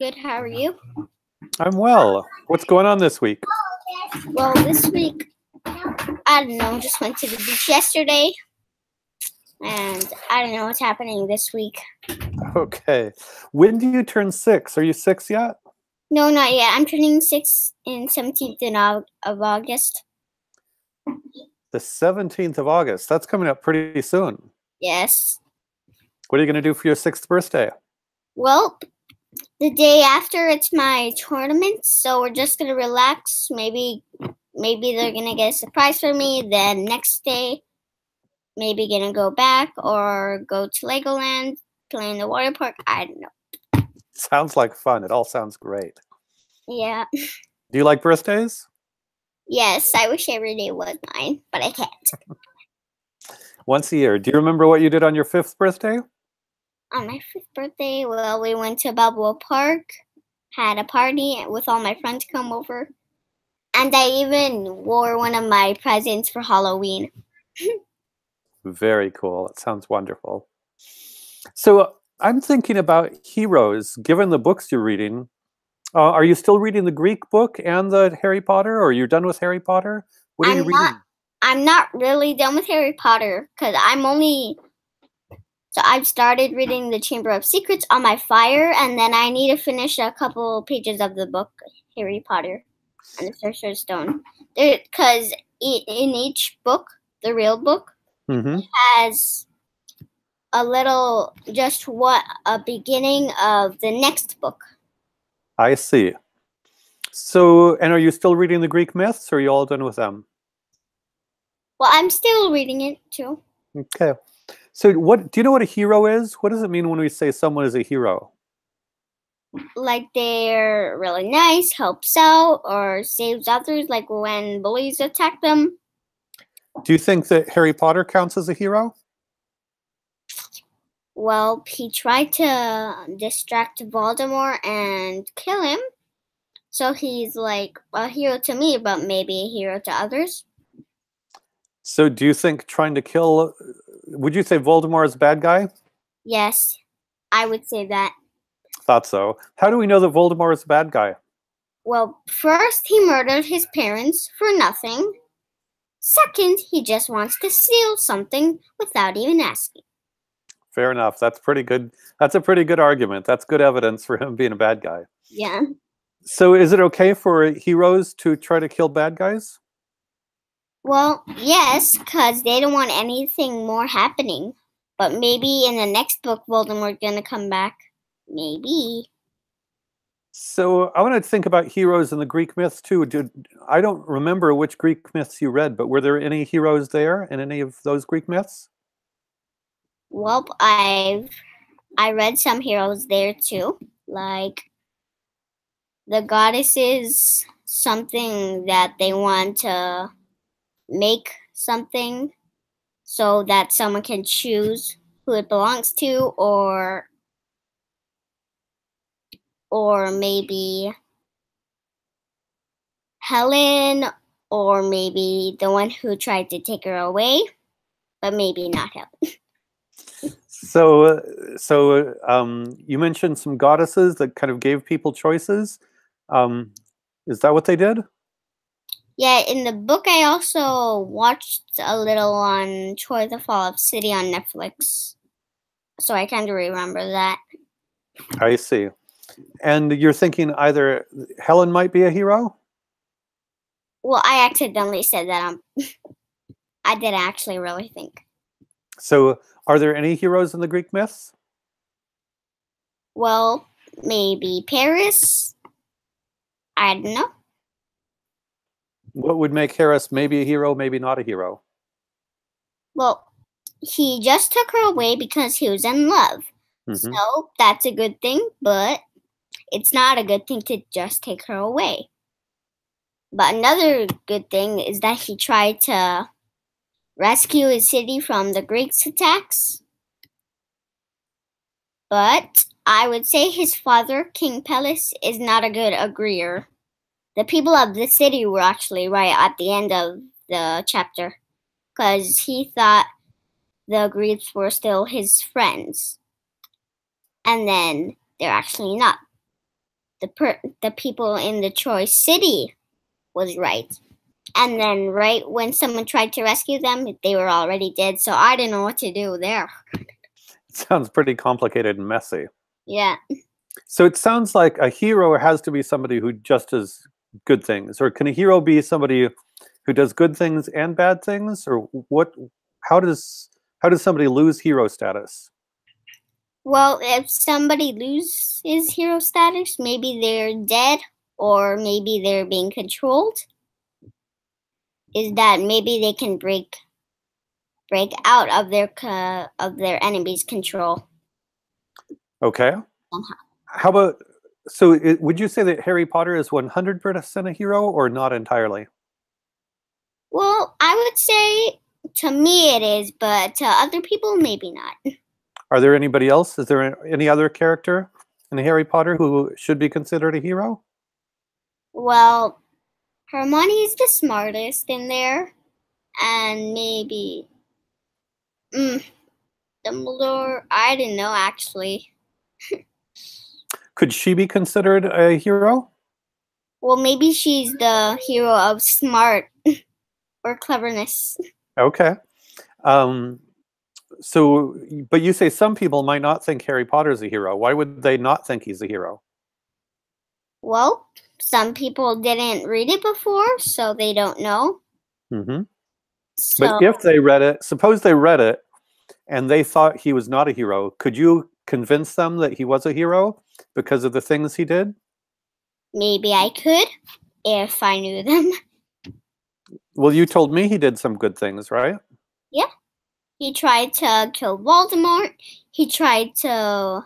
Good, how are you? I'm well. What's going on this week? Well, this week, I don't know, just went to the beach yesterday, and I don't know what's happening this week. Okay. When do you turn 6? Are you 6 yet? No, not yet. I'm turning 6 in 17th of August. The 17th of August. That's coming up pretty soon. Yes. What are you going to do for your 6th birthday? Well, the day after it's my tournament, so we're just going to relax. Maybe they're going to get a surprise for me. Then next day, maybe going to go back or go to Legoland, play in the water park. I don't know. Sounds like fun. It all sounds great. Yeah. Do you like birthdays? Yes, I wish every day was mine, but I can't. Once a year. Do you remember what you did on your 5th birthday? On my 5th birthday, well, we went to Balboa Park, had a party with all my friends come over, and I even wore one of my presents for Halloween. Very cool. It sounds wonderful. So I'm thinking about heroes, given the books you're reading. Are you still reading the Greek book and the Harry Potter, or are you done with Harry Potter? What are you reading? I'm not really done with Harry Potter, because I've started reading The Chamber of Secrets on my fire, and then I need to finish a couple pages of the book, Harry Potter and the Sorcerer's Stone. Because in each book, the real book, has a little, a beginning of the next book. I see. So, and are you still reading the Greek myths, or are you all done with them? Well, I'm still reading it, too. Okay. So do you know what a hero is? What does it mean when we say someone is a hero? Like they're really nice, helps out, or saves others, like when bullies attack them. Do you think that Harry Potter counts as a hero? Well, he tried to distract Voldemort and kill him. So he's like a hero to me, but maybe a hero to others. So do you think trying to kill, would you say Voldemort is a bad guy? Yes, I would say that. Thought so. How do we know that Voldemort is a bad guy? Well, first, he murdered his parents for nothing. Second, he just wants to steal something without even asking. Fair enough. That's pretty good. That's a pretty good argument. That's good evidence for him being a bad guy. Yeah. So is it okay for heroes to try to kill bad guys? Well, yes, because they don't want anything more happening. But maybe in the next book, Voldemort's going to come back. Maybe. So I want to think about heroes in the Greek myths too. I don't remember which Greek myths you read, but were there any heroes there in any of those Greek myths? Well, I read some heroes there too. Like the goddesses, something that they want to make something so that someone can choose who it belongs to, or maybe Helen, or maybe the one who tried to take her away, but maybe not Helen. So you mentioned some goddesses that kind of gave people choices. Is that what they did? Yeah, in the book I also watched a little on Troy the Fall of City on Netflix. So I kind of remember that. I see. And you're thinking either Helen might be a hero? Well, I accidentally said that. I didn't actually really think. So are there any heroes in the Greek myths? Well, maybe Paris. I don't know. What would make Harris maybe a hero, maybe not a hero? Well, he just took her away because he was in love. So that's a good thing, but it's not a good thing to just take her away. But another good thing is that he tried to rescue his city from the Greeks' attacks. But I would say his father, King Pelias, is not a good agreeer. The people of the city were actually right at the end of the chapter, because he thought the Greeks were still his friends. And then they're actually not. the people in the Troy city was right. And then right when someone tried to rescue them, they were already dead. So I didn't know what to do there. Sounds pretty complicated and messy. Yeah. So it sounds like a hero has to be somebody who just does good things, or can a hero be somebody who does good things and bad things, or what? How does somebody lose hero status? Well, if somebody loses hero status, maybe they're dead or maybe they're being controlled. Is that maybe they can break out of their enemy's control. Okay. Somehow. How about, so would you say that Harry Potter is 100% a hero or not entirely? Well, I would say to me it is, but to other people maybe not. Are there anybody else? Is there any other character in Harry Potter who should be considered a hero? Well, Hermione is the smartest in there, and maybe Dumbledore. I don't know actually. Could she be considered a hero? Well, maybe she's the hero of smart or cleverness. Okay. So, but you say some people might not think Harry Potter is a hero. Why would they not think he's a hero? Well, some people didn't read it before, so they don't know. Mm-hmm. So, But if they read it, suppose they read it and they thought he was not a hero, could you convince them that he was a hero because of the things he did? maybe I could if I knew them. Well, you told me he did some good things, right? Yeah. He tried to kill Voldemort. He tried to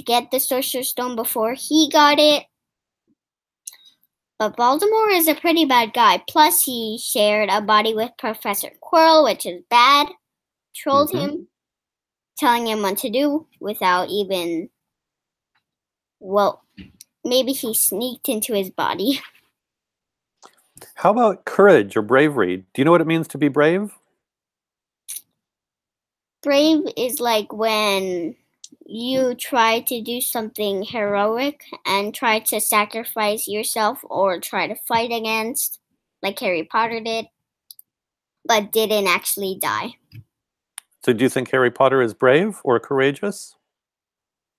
get the Sorcerer's Stone before he got it. But Voldemort is a pretty bad guy. Plus, he shared a body with Professor Quirrell, which is bad. Trolled him, telling him what to do without even... Well, maybe he sneaked into his body. How about courage or bravery? Do you know what it means to be brave? Brave is like when you try to do something heroic and try to sacrifice yourself or try to fight against, like Harry Potter did, but didn't actually die. So do you think Harry Potter is brave or courageous?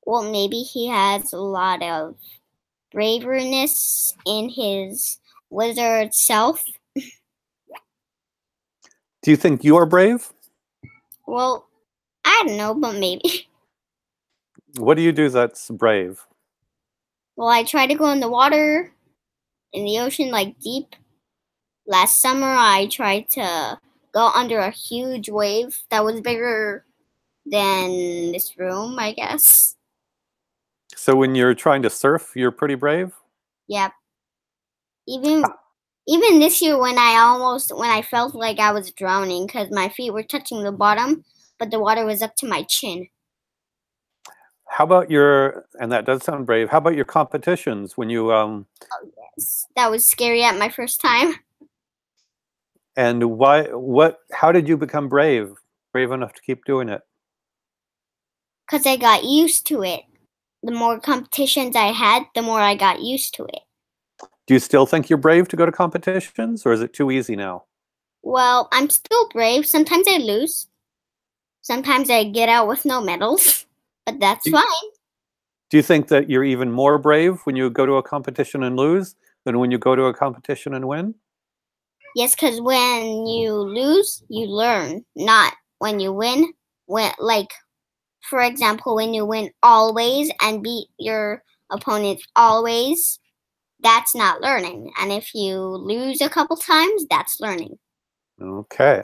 Well, maybe he has a lot of braverness in his wizard self. Do you think you are brave? Well, I don't know, but maybe. What do you do that's brave? Well, I try to go in the water, in the ocean, like deep. Last summer, I tried to go under a huge wave that was bigger than this room, I guess. So when you're trying to surf, you're pretty brave? Yep. Even this year when I felt like I was drowning because my feet were touching the bottom, but the water was up to my chin. How about your, and that does sound brave, how about your competitions when you, Oh, yes. That was scary at my first time. and how did you become brave enough to keep doing it? Because I got used to it. The more competitions I had, the more I got used to it. Do you still think you're brave to go to competitions, or is it too easy now? Well, I'm still brave. Sometimes I lose. Sometimes I get out with no medals, but that's fine. Do you think that you're even more brave when you go to a competition and lose than when you go to a competition and win? Yes, because when you lose, you learn. Not when you win. Like, for example, when you win always and beat your opponent always, that's not learning. And if you lose a couple times, that's learning. Okay.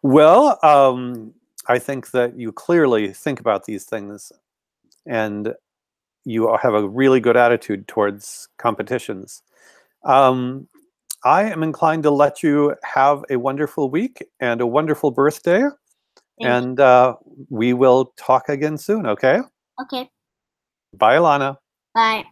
Well, I think that you clearly think about these things and you have a really good attitude towards competitions. I am inclined to let you have a wonderful week and a wonderful birthday. Thank We will talk again soon, okay? you. Okay. Bye, Alana. Bye.